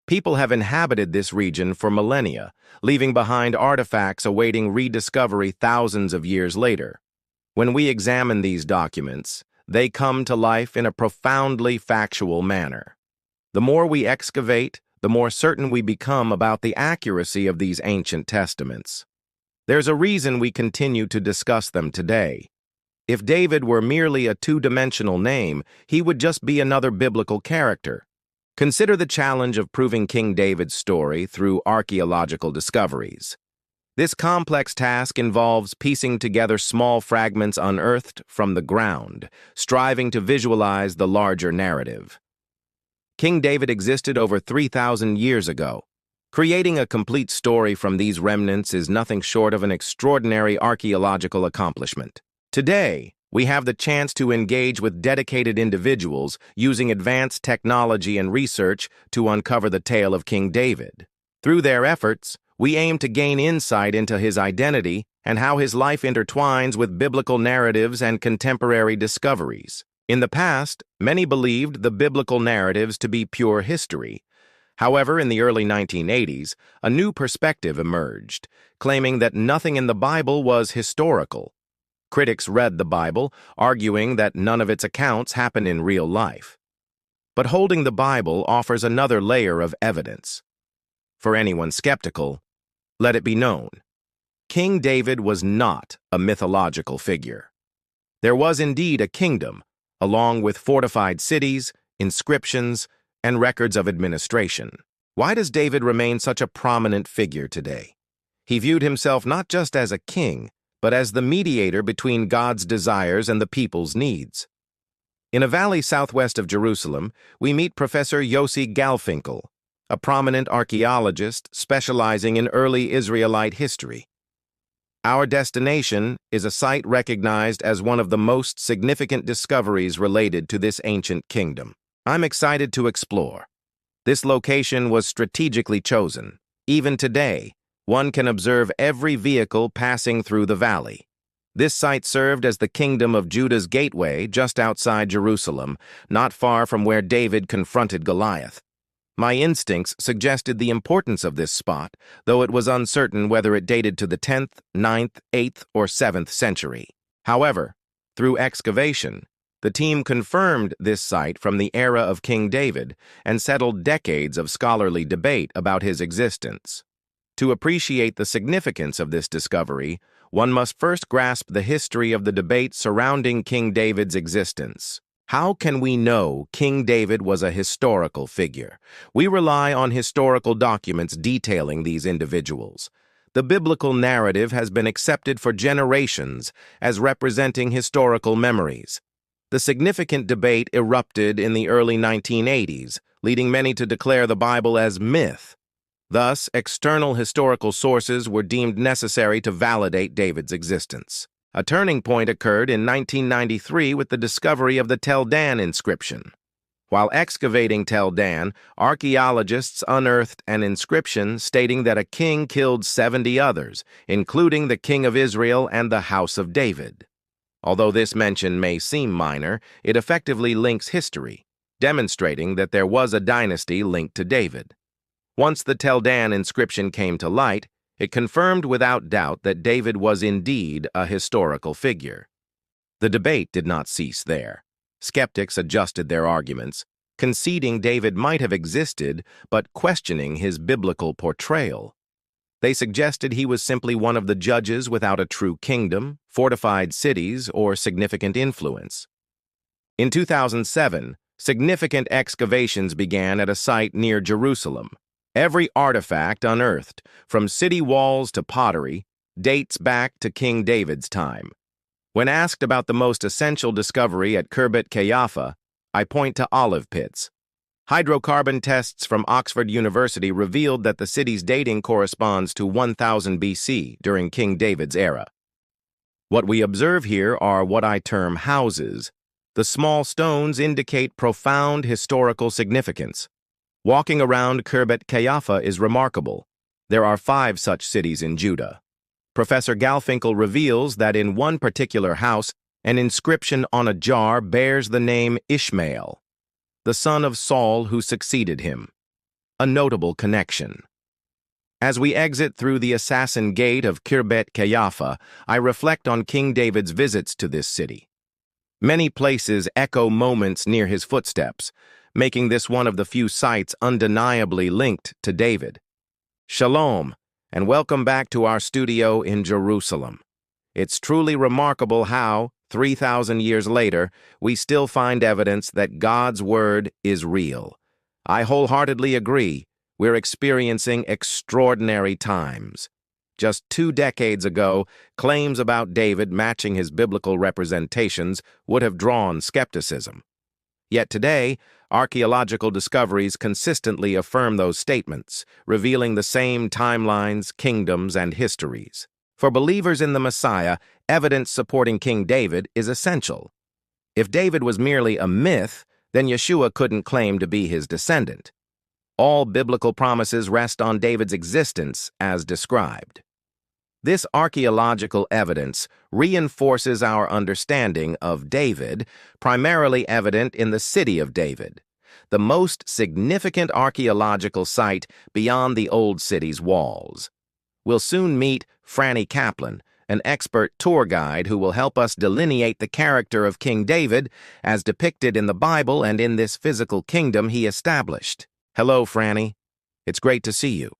People have inhabited this region for millennia, leaving behind artifacts awaiting rediscovery thousands of years later. When we examine these documents, they come to life in a profoundly factual manner. The more we excavate, the more certain we become about the accuracy of these ancient testaments. There's a reason we continue to discuss them today. If David were merely a two-dimensional name, he would just be another biblical character. Consider the challenge of proving King David's story through archaeological discoveries. This complex task involves piecing together small fragments unearthed from the ground, striving to visualize the larger narrative. King David existed over 3,000 years ago. Creating a complete story from these remnants is nothing short of an extraordinary archaeological accomplishment. Today, we have the chance to engage with dedicated individuals using advanced technology and research to uncover the tale of King David. Through their efforts, we aim to gain insight into his identity and how his life intertwines with biblical narratives and contemporary discoveries. In the past, many believed the biblical narratives to be pure history. However, in the early 1980s, a new perspective emerged, claiming that nothing in the Bible was historical. Critics read the Bible, arguing that none of its accounts happened in real life. But holding the Bible offers another layer of evidence. For anyone skeptical, let it be known, King David was not a mythological figure. There was indeed a kingdom, along with fortified cities, inscriptions, and records of administration. Why does David remain such a prominent figure today? He viewed himself not just as a king, but as the mediator between God's desires and the people's needs. In a valley southwest of Jerusalem, we meet Professor Yossi Galfinkel, a prominent archaeologist specializing in early Israelite history. Our destination is a site recognized as one of the most significant discoveries related to this ancient kingdom. I'm excited to explore. This location was strategically chosen. Even today, one can observe every vehicle passing through the valley. This site served as the Kingdom of Judah's gateway just outside Jerusalem, not far from where David confronted Goliath. My instincts suggested the importance of this spot, though it was uncertain whether it dated to the 10th, 9th, 8th, or 7th century. However, through excavation, the team confirmed this site from the era of King David and settled decades of scholarly debate about his existence. To appreciate the significance of this discovery, one must first grasp the history of the debate surrounding King David's existence. How can we know King David was a historical figure? We rely on historical documents detailing these individuals. The biblical narrative has been accepted for generations as representing historical memories. The significant debate erupted in the early 1980s, leading many to declare the Bible as myth. Thus, external historical sources were deemed necessary to validate David's existence. A turning point occurred in 1993 with the discovery of the Tel Dan inscription. While excavating Tel Dan, archaeologists unearthed an inscription stating that a king killed 70 others, including the king of Israel and the house of David. Although this mention may seem minor, it effectively links history, demonstrating that there was a dynasty linked to David. Once the Tel Dan inscription came to light, it confirmed without doubt that David was indeed a historical figure. The debate did not cease there. Skeptics adjusted their arguments, conceding David might have existed, but questioning his biblical portrayal. They suggested he was simply one of the judges without a true kingdom, fortified cities, or significant influence. In 2007, significant excavations began at a site near Jerusalem. Every artifact unearthed, from city walls to pottery, dates back to King David's time. When asked about the most essential discovery at Khirbet Qeiyafa, I point to olive pits. Hydrocarbon tests from Oxford University revealed that the city's dating corresponds to 1000 BC during King David's era. What we observe here are what I term houses. The small stones indicate profound historical significance. Walking around Khirbet Qeiyafa is remarkable. There are 5 such cities in Judah. Professor Galfinkel reveals that in one particular house, an inscription on a jar bears the name Ishmael, the son of Saul who succeeded him. a notable connection. As we exit through the assassin gate of Khirbet Qeiyafa, I reflect on King David's visits to this city. Many places echo moments near his footsteps, making this one of the few sites undeniably linked to David. Shalom, and welcome back to our studio in Jerusalem. It's truly remarkable how, 3,000 years later, we still find evidence that God's word is real. I wholeheartedly agree. We're experiencing extraordinary times. Just 2 decades ago, claims about David matching his biblical representations would have drawn skepticism. Yet today, archaeological discoveries consistently affirm those statements, revealing the same timelines, kingdoms, and histories. For believers in the Messiah, evidence supporting King David is essential. If David was merely a myth, then Yeshua couldn't claim to be his descendant. All biblical promises rest on David's existence as described. This archaeological evidence reinforces our understanding of David, primarily evident in the city of David, the most significant archaeological site beyond the old city's walls. We'll soon meet Franny Kaplan, an expert tour guide who will help us delineate the character of King David as depicted in the Bible and in this physical kingdom he established. Hello, Franny. It's great to see you.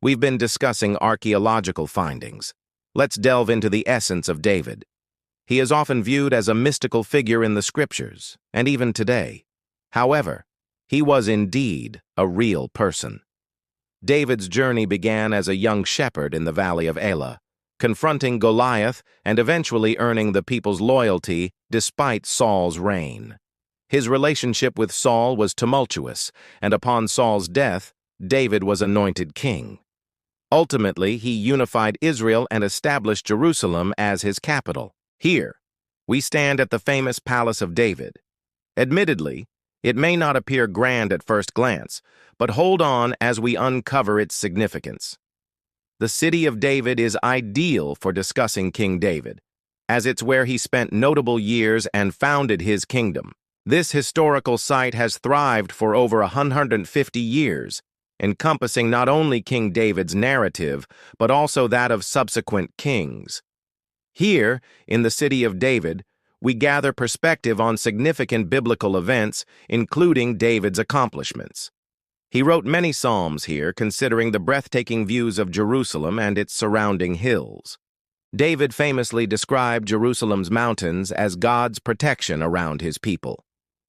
We've been discussing archaeological findings. Let's delve into the essence of David. He is often viewed as a mystical figure in the scriptures, and even today. However, he was indeed a real person. David's journey began as a young shepherd in the valley of Elah, confronting Goliath and eventually earning the people's loyalty despite Saul's reign. His relationship with Saul was tumultuous, and upon Saul's death, David was anointed king. Ultimately, he unified Israel and established Jerusalem as his capital. Here, we stand at the famous Palace of David. Admittedly, it may not appear grand at first glance, but hold on as we uncover its significance. The city of David is ideal for discussing King David, as it's where he spent notable years and founded his kingdom. This historical site has thrived for over 150 years, encompassing not only King David's narrative, but also that of subsequent kings. Here, in the city of David, we gather perspective on significant biblical events, including David's accomplishments. He wrote many psalms here, considering the breathtaking views of Jerusalem and its surrounding hills. David famously described Jerusalem's mountains as God's protection around his people.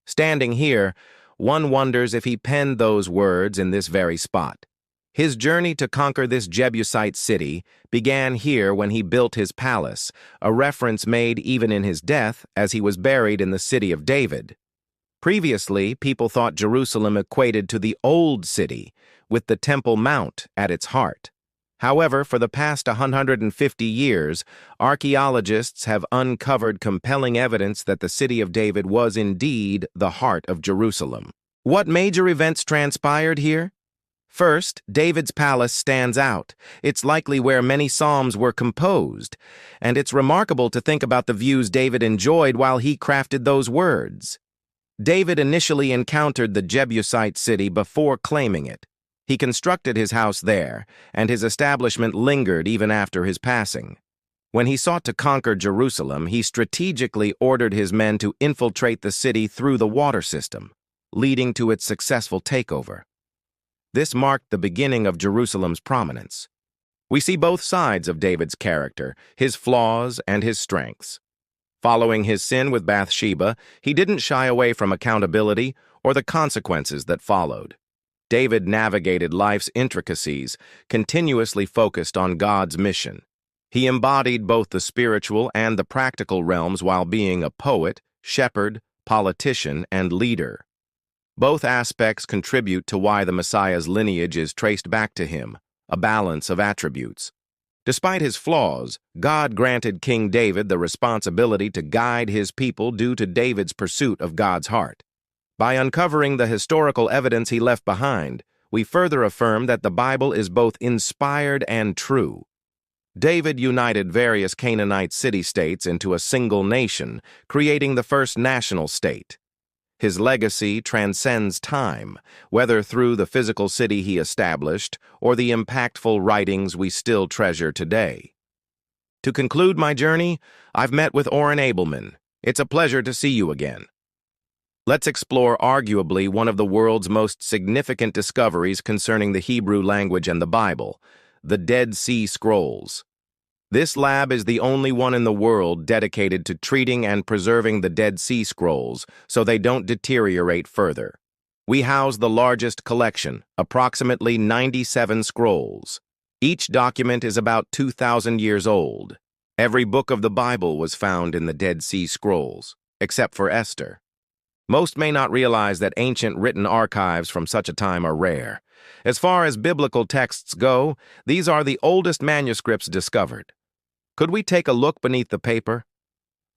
Standing here, one wonders if he penned those words in this very spot. His journey to conquer this Jebusite city began here when he built his palace, a reference made even in his death as he was buried in the city of David. Previously, people thought Jerusalem equated to the Old City, with the Temple Mount at its heart. However, for the past 150 years, archaeologists have uncovered compelling evidence that the city of David was indeed the heart of Jerusalem. What major events transpired here? First, David's palace stands out. It's likely where many psalms were composed, and it's remarkable to think about the views David enjoyed while he crafted those words. David initially encountered the Jebusite city before claiming it. He constructed his house there, and his establishment lingered even after his passing. When he sought to conquer Jerusalem, he strategically ordered his men to infiltrate the city through the water system, leading to its successful takeover. This marked the beginning of Jerusalem's prominence. We see both sides of David's character, his flaws and his strengths. Following his sin with Bathsheba, he didn't shy away from accountability or the consequences that followed. David navigated life's intricacies, continuously focused on God's mission. He embodied both the spiritual and the practical realms while being a poet, shepherd, politician, and leader. Both aspects contribute to why the Messiah's lineage is traced back to him, a balance of attributes. Despite his flaws, God granted King David the responsibility to guide his people due to David's pursuit of God's heart. By uncovering the historical evidence he left behind, we further affirm that the Bible is both inspired and true. David united various Canaanite city-states into a single nation, creating the first national state. His legacy transcends time, whether through the physical city he established or the impactful writings we still treasure today. To conclude my journey, I've met with Oren Abelman. It's a pleasure to see you again. Let's explore arguably one of the world's most significant discoveries concerning the Hebrew language and the Bible, the Dead Sea Scrolls. This lab is the only one in the world dedicated to treating and preserving the Dead Sea Scrolls so they don't deteriorate further. We house the largest collection, approximately 97 scrolls. Each document is about 2,000 years old. Every book of the Bible was found in the Dead Sea Scrolls, except for Esther. Most may not realize that ancient written archives from such a time are rare. As far as biblical texts go, these are the oldest manuscripts discovered. Could we take a look beneath the paper?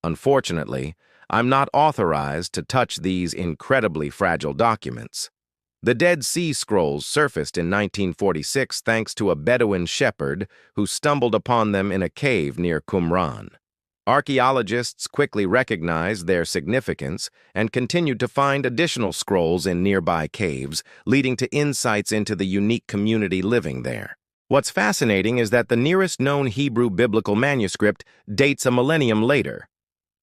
Unfortunately, I'm not authorized to touch these incredibly fragile documents. The Dead Sea Scrolls surfaced in 1946 thanks to a Bedouin shepherd who stumbled upon them in a cave near Qumran. Archaeologists quickly recognized their significance and continued to find additional scrolls in nearby caves, leading to insights into the unique community living there. What's fascinating is that the nearest known Hebrew biblical manuscript dates a millennium later.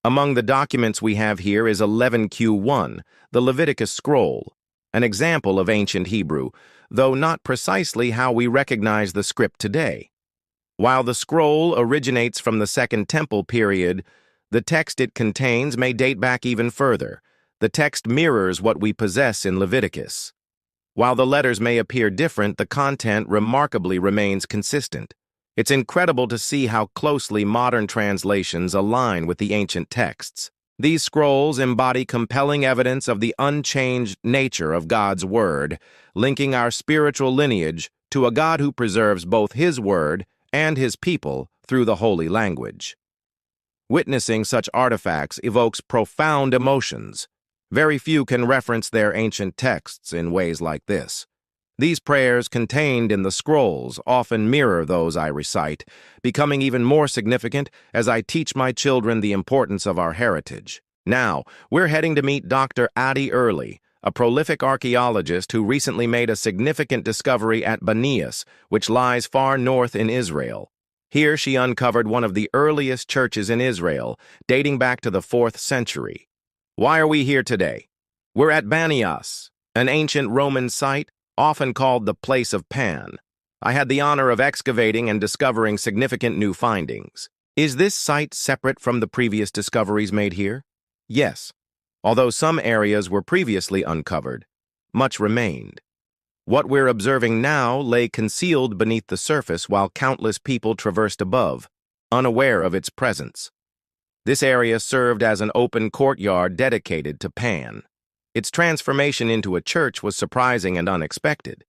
Among the documents we have here is 11Q1, the Leviticus scroll, an example of ancient Hebrew, though not precisely how we recognize the script today. While the scroll originates from the Second Temple period, the text it contains may date back even further. The text mirrors what we possess in Leviticus. While the letters may appear different, the content remarkably remains consistent. It's incredible to see how closely modern translations align with the ancient texts. These scrolls embody compelling evidence of the unchanged nature of God's Word, linking our spiritual lineage to a God who preserves both His Word and His people through the holy language. Witnessing such artifacts evokes profound emotions. Very few can reference their ancient texts in ways like this. These prayers contained in the scrolls often mirror those I recite, becoming even more significant as I teach my children the importance of our heritage. Now, we're heading to meet Dr. Adi Early, a prolific archaeologist who recently made a significant discovery at Banias, which lies far north in Israel. Here she uncovered one of the earliest churches in Israel, dating back to the 4th century. Why are we here today? We're at Banias, an ancient Roman site often called the Place of Pan. I had the honor of excavating and discovering significant new findings. Is this site separate from the previous discoveries made here? Yes. Although some areas were previously uncovered, much remained. What we're observing now lay concealed beneath the surface while countless people traversed above, unaware of its presence. This area served as an open courtyard dedicated to Pan. Its transformation into a church was surprising and unexpected.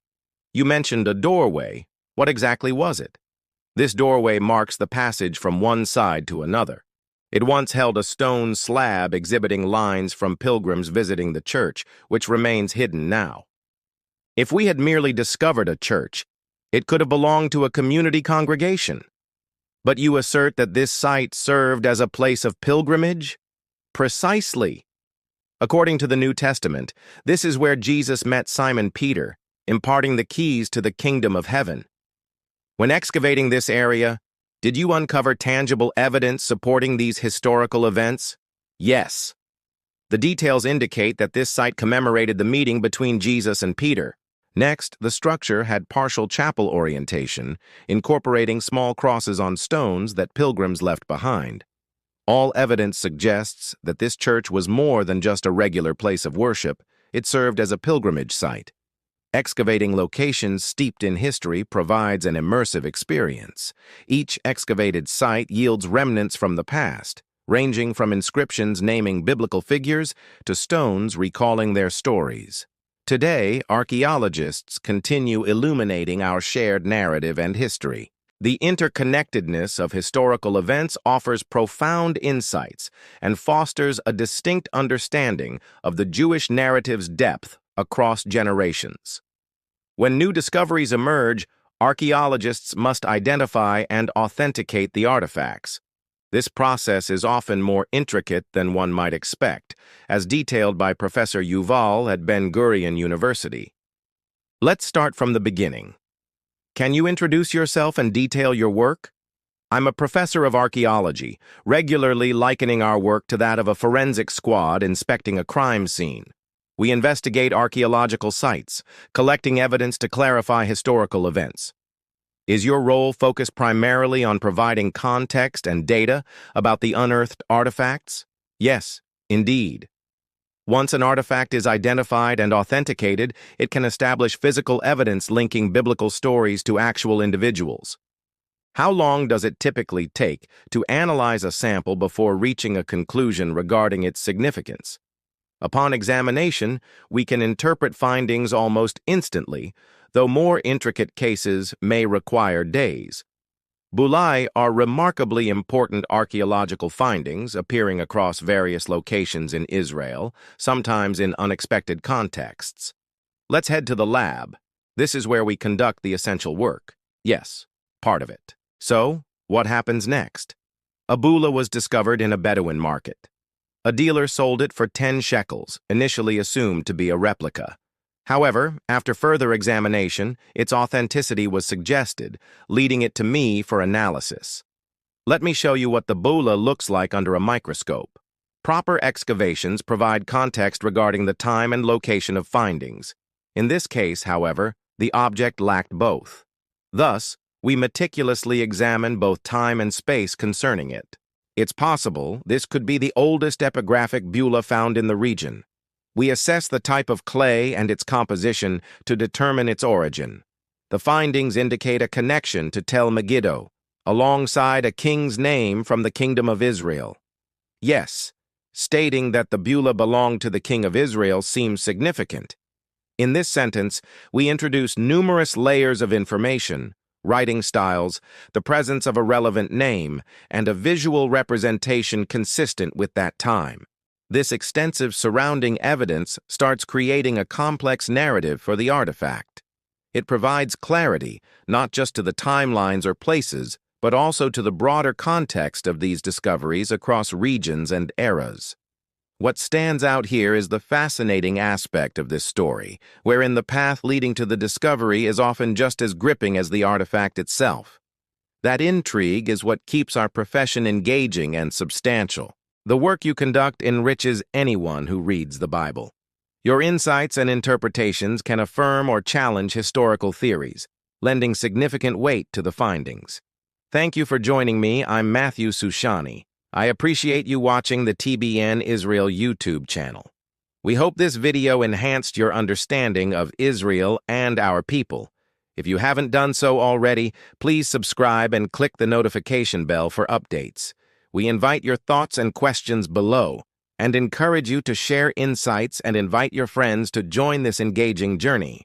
You mentioned a doorway. What exactly was it? This doorway marks the passage from one side to another. It once held a stone slab exhibiting lines from pilgrims visiting the church, which remains hidden now. If we had merely discovered a church, it could have belonged to a community congregation. But you assert that this site served as a place of pilgrimage? Precisely. According to the New Testament, this is where Jesus met Simon Peter, imparting the keys to the kingdom of heaven. When excavating this area, did you uncover tangible evidence supporting these historical events? Yes. The details indicate that this site commemorated the meeting between Jesus and Peter. Next, the structure had partial chapel orientation, incorporating small crosses on stones that pilgrims left behind. All evidence suggests that this church was more than just a regular place of worship. It served as a pilgrimage site. Excavating locations steeped in history provides an immersive experience. Each excavated site yields remnants from the past, ranging from inscriptions naming biblical figures to stones recalling their stories. Today, archaeologists continue illuminating our shared narrative and history. The interconnectedness of historical events offers profound insights and fosters a distinct understanding of the Jewish narrative's depth across generations. When new discoveries emerge, archaeologists must identify and authenticate the artifacts. This process is often more intricate than one might expect, as detailed by Professor Yuval at Ben-Gurion University. Let's start from the beginning. Can you introduce yourself and detail your work? I'm a professor of archaeology, regularly likening our work to that of a forensic squad inspecting a crime scene. We investigate archaeological sites, collecting evidence to clarify historical events. Is your role focused primarily on providing context and data about the unearthed artifacts? Yes, indeed. Once an artifact is identified and authenticated, it can establish physical evidence linking biblical stories to actual individuals. How long does it typically take to analyze a sample before reaching a conclusion regarding its significance? Upon examination, we can interpret findings almost instantly, though more intricate cases may require days. Bulai are remarkably important archaeological findings appearing across various locations in Israel, sometimes in unexpected contexts. Let's head to the lab. This is where we conduct the essential work. Yes, part of it. So, what happens next? A bula was discovered in a Bedouin market. A dealer sold it for 10 shekels, initially assumed to be a replica. However, after further examination, its authenticity was suggested, leading it to me for analysis. Let me show you what the bula looks like under a microscope. Proper excavations provide context regarding the time and location of findings. In this case, however, the object lacked both. Thus, we meticulously examine both time and space concerning it. It's possible this could be the oldest epigraphic bula found in the region. We assess the type of clay and its composition to determine its origin. The findings indicate a connection to Tel Megiddo, alongside a king's name from the Kingdom of Israel. Yes, stating that the bula belonged to the King of Israel seems significant. In this sentence, we introduce numerous layers of information, writing styles, the presence of a relevant name, and a visual representation consistent with that time. This extensive surrounding evidence starts creating a complex narrative for the artifact. It provides clarity, not just to the timelines or places, but also to the broader context of these discoveries across regions and eras. What stands out here is the fascinating aspect of this story, wherein the path leading to the discovery is often just as gripping as the artifact itself. That intrigue is what keeps our profession engaging and substantial. The work you conduct enriches anyone who reads the Bible. Your insights and interpretations can affirm or challenge historical theories, lending significant weight to the findings. Thank you for joining me. I'm Matthew Sushani. I appreciate you watching the TBN Israel YouTube channel. We hope this video enhanced your understanding of Israel and our people. If you haven't done so already, please subscribe and click the notification bell for updates. We invite your thoughts and questions below and encourage you to share insights and invite your friends to join this engaging journey.